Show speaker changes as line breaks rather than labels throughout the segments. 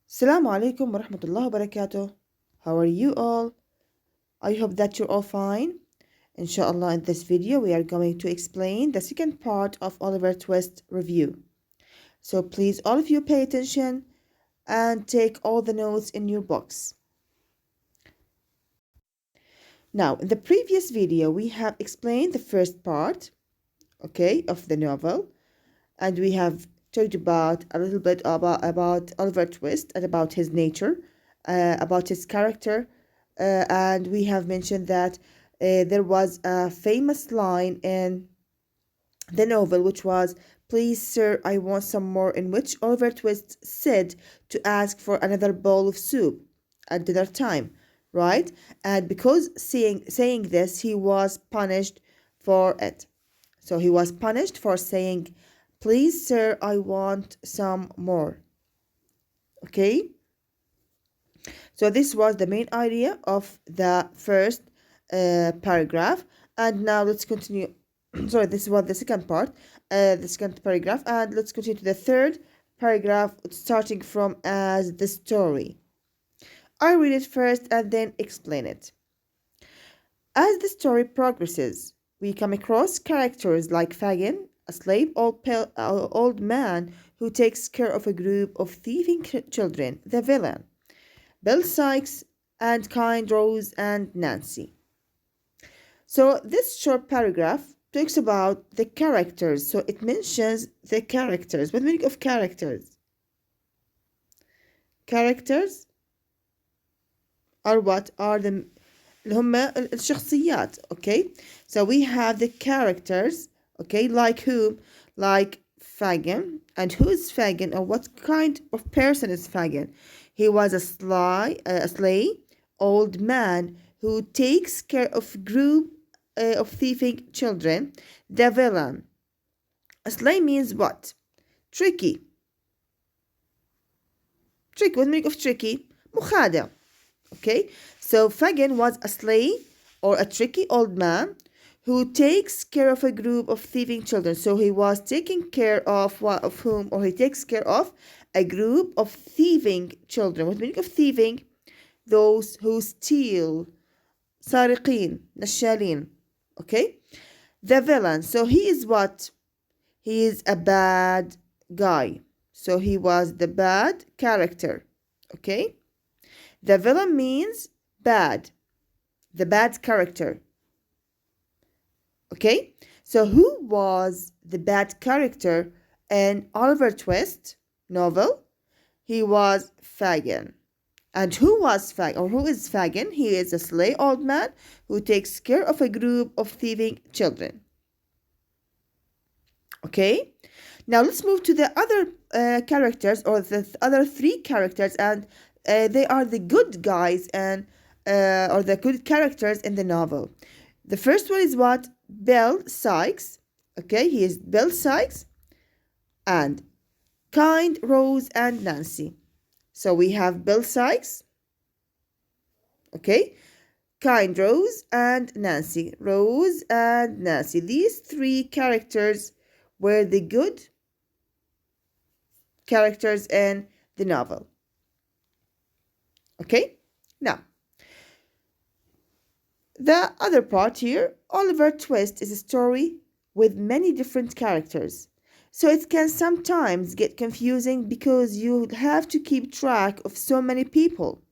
Assalamu alaikum wa rahmatullahi wa barakatuh. How are you all? I hope that you're all fine. Inshallah, in this video, we are going to explain the second part of Oliver Twist review. So please, all of you pay attention and take all the notes in your books. Now, in the previous video, we have explained the first part, okay, of the novel. And we have talked about a little bit about Oliver Twist and about his nature, about his character, and we have mentioned that there was a famous line in the novel which was, "Please, sir, I want some more," in which Oliver Twist said to ask for another bowl of soup at dinner time, right? And because saying this, he was punished for it. So he was punished for saying, "Please, sir, I want some more." Okay? So this was the main idea of the first paragraph. And now let's continue. Sorry, this was the second part, the second paragraph. And let's continue to the third paragraph, starting from as the story. I read it first and then explain it. As the story progresses, we come across characters like Fagin, a slave old man who takes care of a group of thieving children, the villain, Belle Sykes, and kind Rose and Nancy. So this short paragraph talks about the characters. So it mentions the characters. What meaning of characters? Characters are what? Are the هم الشخصيات. Okay, so we have the characters. Okay, like whom? Like Fagin. And who is Fagin, or what kind of person is Fagin? He was a slay old man who takes care of a group of thieving children. The villain. A slay means what? Tricky. Tricky. What meaning of tricky? مخادع. Okay, so Fagin was a slay or a tricky old man who takes care of a group of thieving children. So he was taking care of whom, or he takes care of a group of thieving children. What meaning of thieving? Those who steal. سارقين, نشالين. Okay, the villain. So he is what? He is a bad guy. So he was the bad character. Okay, the villain means bad, the bad character. Okay, so who was the bad character in Oliver Twist novel? He was Fagin. And who was Fagin, or who is Fagin? He is a slay old man who takes care of a group of thieving children. Okay, now let's move to the other characters, or the other three characters, and they are the good guys and or the good characters in the novel. The first one is what? Belle Sykes. Okay, he is Belle Sykes, and kind Rose and Nancy. So we have Belle Sykes, okay, kind Rose and Nancy. Rose and Nancy. These three characters were the good characters in the novel. Okay, now the other part here, Oliver Twist is a story with many different characters. So it can sometimes get confusing because you have to keep track of so many people.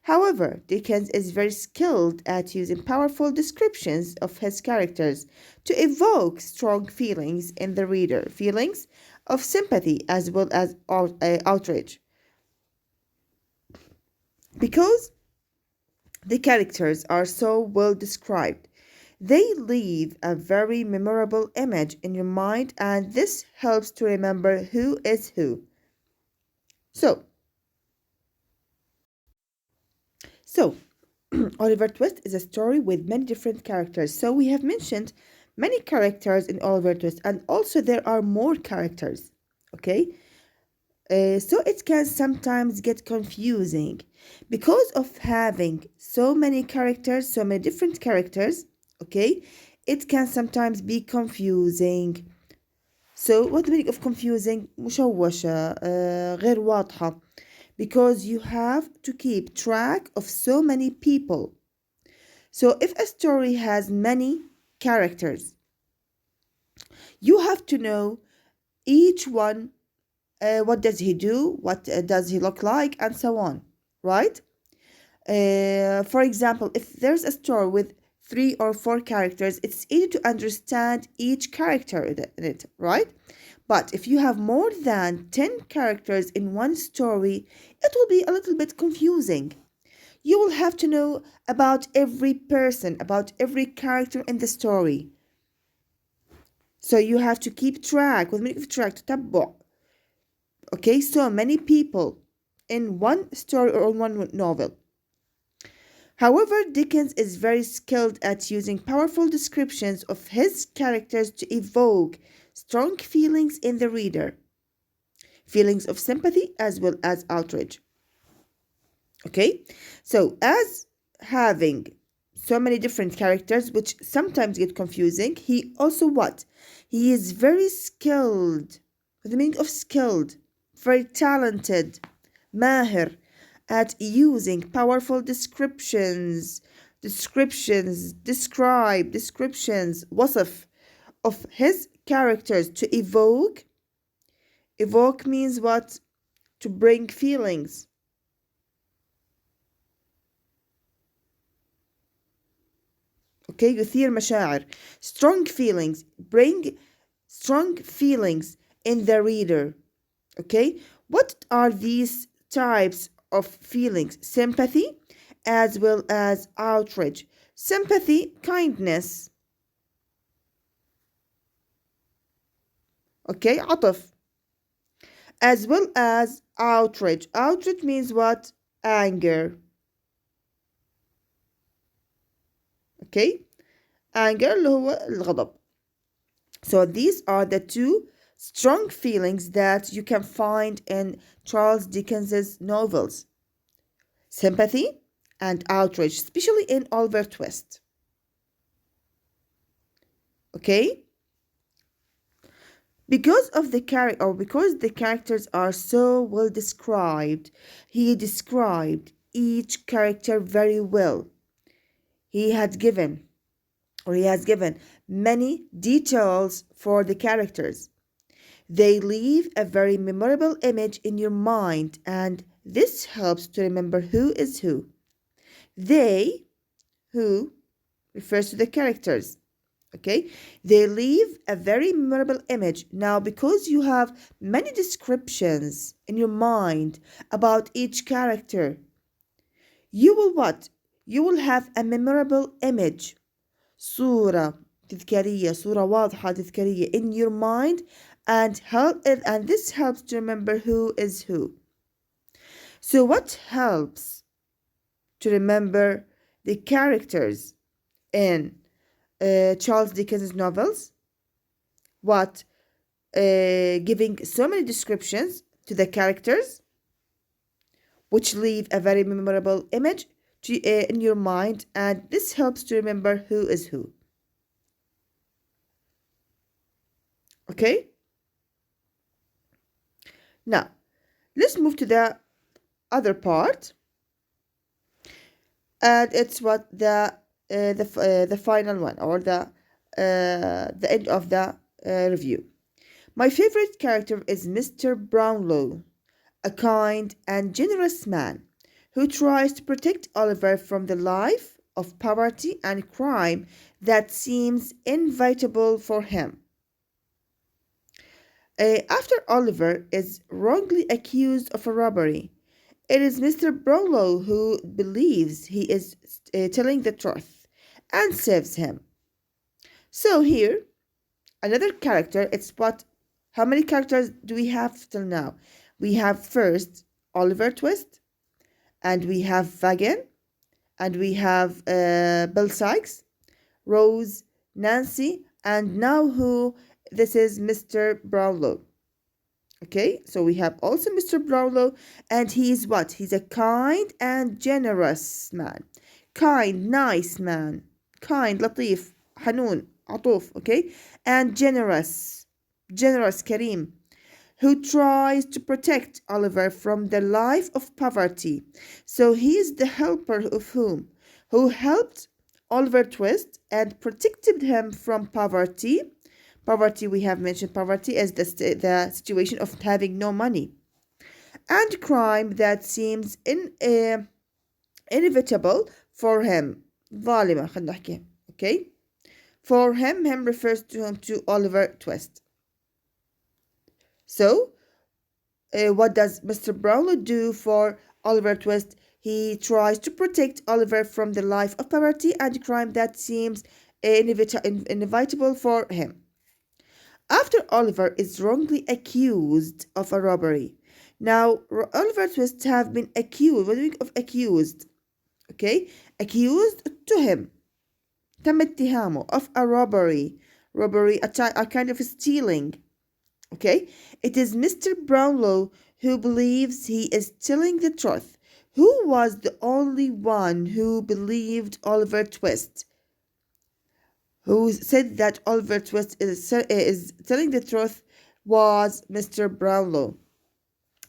However, Dickens is very skilled at using powerful descriptions of his characters to evoke strong feelings in the reader, feelings of sympathy as well as outrage. Because the characters are so well described, they leave a very memorable image in your mind, and this helps to remember who is who. So Oliver Twist is a story with many different characters. So we have mentioned many characters in Oliver Twist, and also there are more characters. Okay, so it can sometimes get confusing because of having so many characters, so many different characters. Okay, it can sometimes be confusing. So what the meaning of confusing? مشوشة, غير واضحة. because you have to keep track of so many people. So if a story has many characters, you have to know each one, what does he do, what does he look like, and so on, right? For example, if there's a story with 3 or 4 characters, it's easy to understand each character in it, right? But if you have more than 10 characters in one story, it will be a little bit confusing. You will have to know about every person, about every character in the story. So you have to keep track, with meaning of track, تتبع. Okay, so many people in one story or one novel. However, Dickens is very skilled at using powerful descriptions of his characters to evoke strong feelings in the reader. Feelings of sympathy as well as outrage. Okay, so as having so many different characters, which sometimes get confusing, he also what? He is very skilled, with the meaning of skilled, very talented, ماهر, at using powerful descriptions, وصف of his characters to evoke. Evoke means what? To bring feelings. Okay, يثير مشاعر. Strong feelings. Bring strong feelings in the reader. Okay, what are these types of feelings? Sympathy as well as outrage. Sympathy, kindness. Okay, عطف. As well as outrage. Outrage means what? Anger. Okay, anger اللي هو الغضب. So these are the 2 strong feelings that you can find in Charles Dickens's novels. Sympathy and outrage, especially in Oliver Twist. Okay? Because the characters are so well described, he described each character very well. He has given many details for the characters. They leave a very memorable image in your mind, and this helps to remember who is who. They, who, refers to the characters. Okay, they leave a very memorable image. Now, because you have many descriptions in your mind about each character, you will what? You will have a memorable image. صورة تذكارية, صورة واضحة تذكارية in your mind, and this helps to remember who is who. So what helps to remember the characters in Charles Dickens' novels? What? Giving so many descriptions to the characters, which leave a very memorable image in your mind, and this helps to remember who is who. Okay? Now, let's move to the other part, and it's what the final one, or the end of the review. My favorite character is Mr. Brownlow, a kind and generous man who tries to protect Oliver from the life of poverty and crime that seems inevitable for him. After Oliver is wrongly accused of a robbery, it is Mr. Brownlow who believes he is telling the truth and saves him. So here, another character, how many characters do we have till now? We have first Oliver Twist, and we have Fagin, and we have Belle Sykes, Rose, Nancy, and now this is Mr. Brownlow. Okay, so we have also Mr. Brownlow, and he's what? He's a kind and generous man. Kind, nice man. Kind, لطيف, حنون, عطوف, okay? And generous, كريم. who tries to protect Oliver from the life of poverty. So he is the helper of whom? Who helped Oliver Twist and protected him from poverty. Poverty, we have mentioned poverty as the situation of having no money. And crime that seems inevitable for him. ظالمة خلينا نحكي. Okay? For him refers to Oliver Twist. So, what does Mr. Brownlow do for Oliver Twist? He tries to protect Oliver from the life of poverty and crime that seems inevitable for him. After Oliver is wrongly accused of a robbery. Now, Oliver Twist have been accused. What do you mean of accused? Okay? Accused to him. تم اتهامه of a robbery. Robbery, a kind of stealing. Okay? It is Mr. Brownlow who believes he is telling the truth. Who was the only one who believed Oliver Twist? Who said that Oliver Twist is telling the truth was Mr. Brownlow.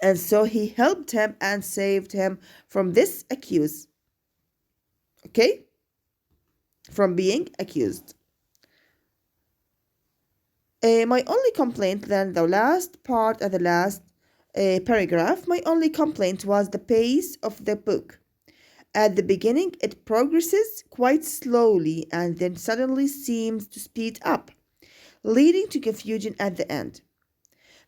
And so he helped him and saved him from this accuse. Okay? From being accused. My only complaint, then the last part of the last paragraph, my only complaint was the pace of the book. At the beginning, it progresses quite slowly and then suddenly seems to speed up, leading to confusion at the end.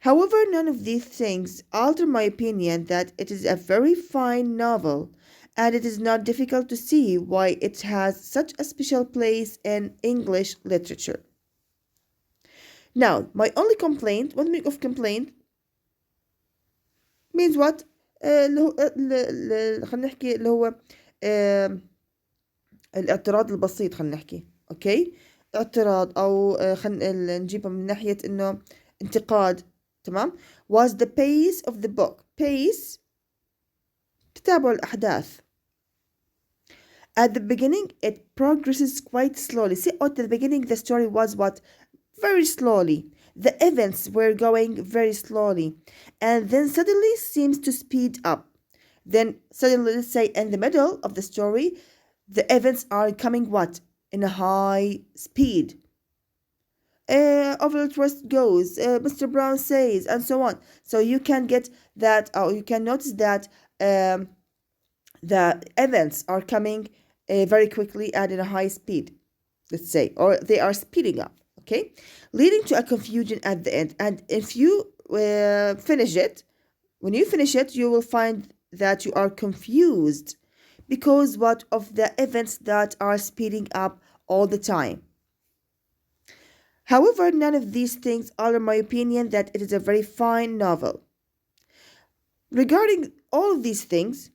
However, none of these things alter my opinion that it is a very fine novel, and it is not difficult to see why it has such a special place in English literature. Now, my only complaint, what meaning of complaint means what? اللي هو خلينا نحكي اللي هو الاعتراض البسيط خلينا نحكي اوكي اعتراض او خلينا نجيبها من ناحية انه انتقاد تمام was the pace of the book pace تتابع الأحداث at the beginning it progresses quite slowly see at the beginning the story was what very slowly the events were going very slowly and then suddenly seems to speed up then suddenly let's say in the middle of the story the events are coming what in a high speed Oliver Twist goes Mr. Brown says and so on so you can get that or you can notice that the events are coming very quickly and in a high speed let's say or they are speeding up okay leading to a confusion at the end and if you finish it when you finish it you will find that you are confused because what of the events that are speeding up all the time. However, none of these things alter my opinion that it is a very fine novel. Regarding all of these things,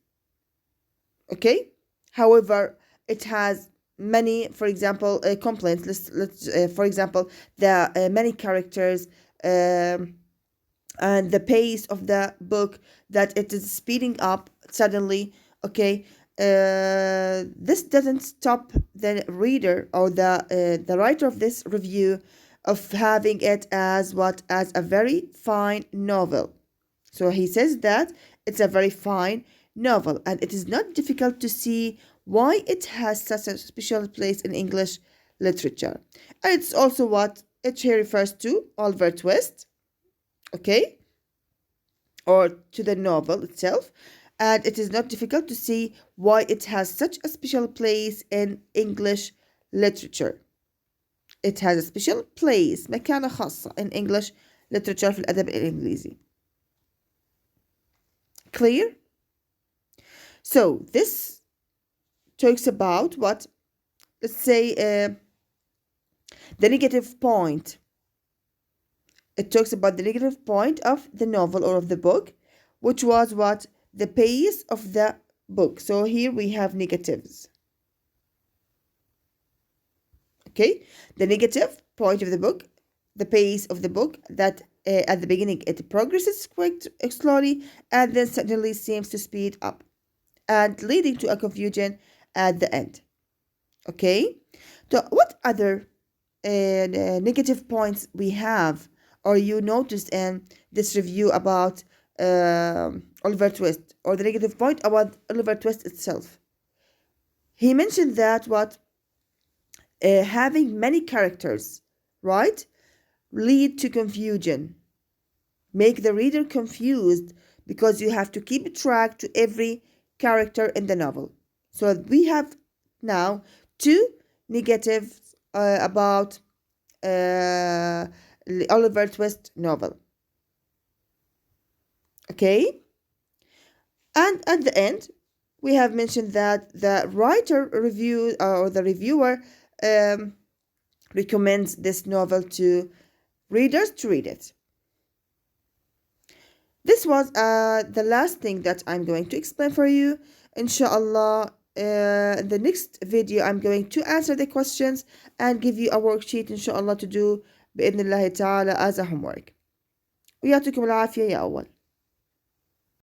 okay, however, it has many, for example, complaints. Let's for example, the many characters and the pace of the book that it is speeding up suddenly. Okay, this doesn't stop the reader or the writer of this review of having it as what as a very fine novel. So he says that it's a very fine novel and it is not difficult to see why it has such a special place in English literature. And it's also what it here refers to, Oliver Twist, okay, or to the novel itself. And it is not difficult to see why it has such a special place in English literature. It has a special place, مكانة خاصة in English literature في الأدب الإنجليزي. Clear? So this talks about what, let's say, the negative point. It talks about the negative point of the novel or of the book, which was what? The pace of the book. So here we have negatives. Okay, the negative point of the book, the pace of the book, that at the beginning it progresses quite slowly and then suddenly seems to speed up and leading to a confusion at the end. Okay, so what other negative points we have or you noticed in this review about Oliver Twist, or the negative point about Oliver Twist itself. He mentioned that having many characters, right, lead to confusion, make the reader confused, because you have to keep track to every character in the novel. So we have now two negatives about the Oliver Twist novel. Okay? And at the end, we have mentioned that the writer review or the reviewer recommends this novel to readers to read it. This was the last thing that I'm going to explain for you. Inshallah, in the next video, I'm going to answer the questions and give you a worksheet, inshallah, to do بإذن الله تعالى as a homework. ويعطيكم العافية يا أول.